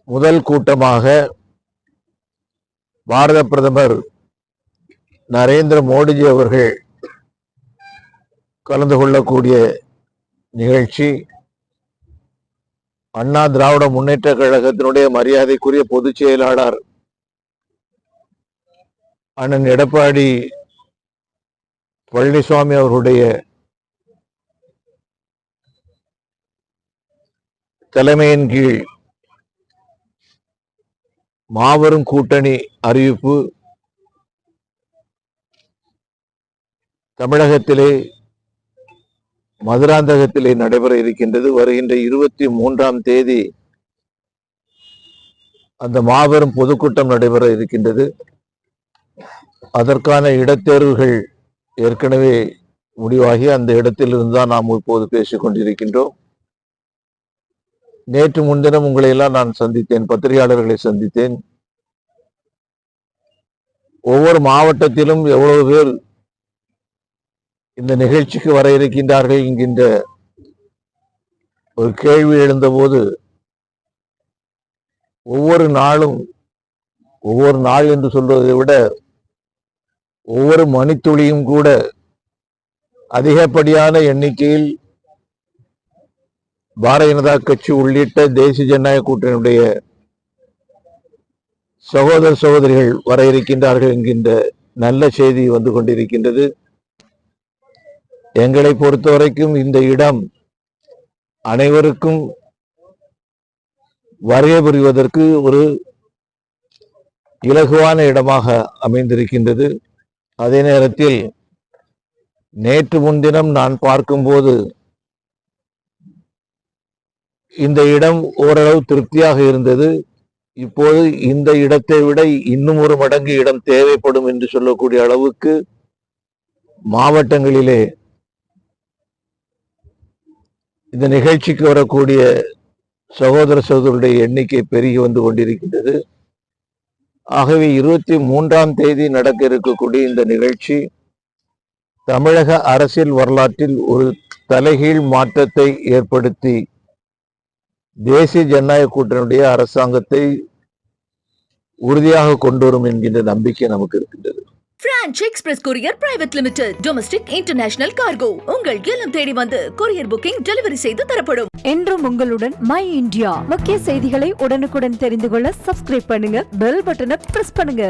முதல் கூட்டமாக பாரத பிரதமர் நரேந்திர மோடிஜி அவர்கள் கலந்து கொள்ளக்கூடிய நிகழ்ச்சி அண்ணா திராவிட முன்னேற்ற கழகத்தினுடைய மரியாதைக்குரிய பொதுச் செயலாளர் அண்ணன் எடப்பாடி பழனிசாமி அவர்களுடைய தலைமையின் கீழ் மாபெரும் கூட்டணி அறிவிப்பு தமிழகத்திலே மதுராந்தகத்திலே நடைபெற இருக்கின்றது. வருகின்ற 23ஆம் தேதி அந்த மாபெரும் பொதுக்கூட்டம் நடைபெற இருக்கின்றது. அதற்கான இடத்தேர்வுகள் ஏற்கனவே முடிவாகி அந்த இடத்திலிருந்து தான் நாம் இப்போது பேசிக் கொண்டிருக்கின்றோம். நேற்று முன்தினம் உங்களை எல்லாம் நான் சந்தித்தேன், பத்திரிகையாளர்களை சந்தித்தேன். ஒவ்வொரு மாவட்டத்திலும் எவ்வளவு பேர் இந்த நிகழ்ச்சிக்கு வர இருக்கின்றார்கள் என்கின்ற ஒரு கேள்வி எழுந்தபோது ஒவ்வொரு நாள் என்று சொல்வதை விட ஒவ்வொரு மணித்துளியும் கூட அதிகப்படியான எண்ணிக்கையில் பாரதிய ஜனதா கட்சி உள்ளிட்ட தேசிய ஜனநாயக கூட்டணியுடைய சகோதர சகோதரிகள் வர இருக்கின்றார்கள் என்கின்ற நல்ல செய்தி வந்து கொண்டிருக்கின்றது. எங்களை பொறுத்தவரைக்கும் இந்த இடம் அனைவருக்கும் வருகை புரிவதற்கு ஒரு இலகுவான இடமாக அமைந்திருக்கின்றது. அதே நேரத்தில் நேற்று முன்தினம் நான் பார்க்கும்போது இந்த இடம் ஓரளவு திருப்தியாக இருந்தது. இப்போது இந்த இடத்தை விட இன்னும் ஒரு மடங்கு இடம் தேவைப்படும் என்று சொல்லக்கூடிய அளவுக்கு மாவட்டங்களிலே இந்த நிகழ்ச்சிக்கு வரக்கூடிய சகோதர சகோதரருடைய எண்ணிக்கை பெருகி வந்து கொண்டிருக்கின்றது. ஆகவே 23ஆம் தேதி நடக்க இருக்கக்கூடிய இந்த நிகழ்ச்சி தமிழக அரசியல் வரலாற்றில் ஒரு தலைகீழ் மாற்றத்தை ஏற்படுத்தி தேசிய ஜனநாயக கூட்டணியுடைய அரசாங்கத்தை உறுதியாக கொண்டு வரும் என்கின்ற நம்பிக்கை நமக்கு இருக்கின்றது. Branch express courier private limited domestic international cargo உங்கள் இல்லம் தேடி வந்து கொரியர் புக்கிங் டெலிவரி செய்து தரப்படும். என்றும் உங்களுடன் மை இந்தியா. முக்கிய செய்திகளை உடனுக்குடன் தெரிந்து கொள்ள சப்ஸ்கிரைப் பண்ணுங்க, பெல் பட்டனை பிரஸ் பண்ணுங்க.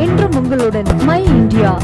என்றும் உங்களுடன் மை இந்தியா.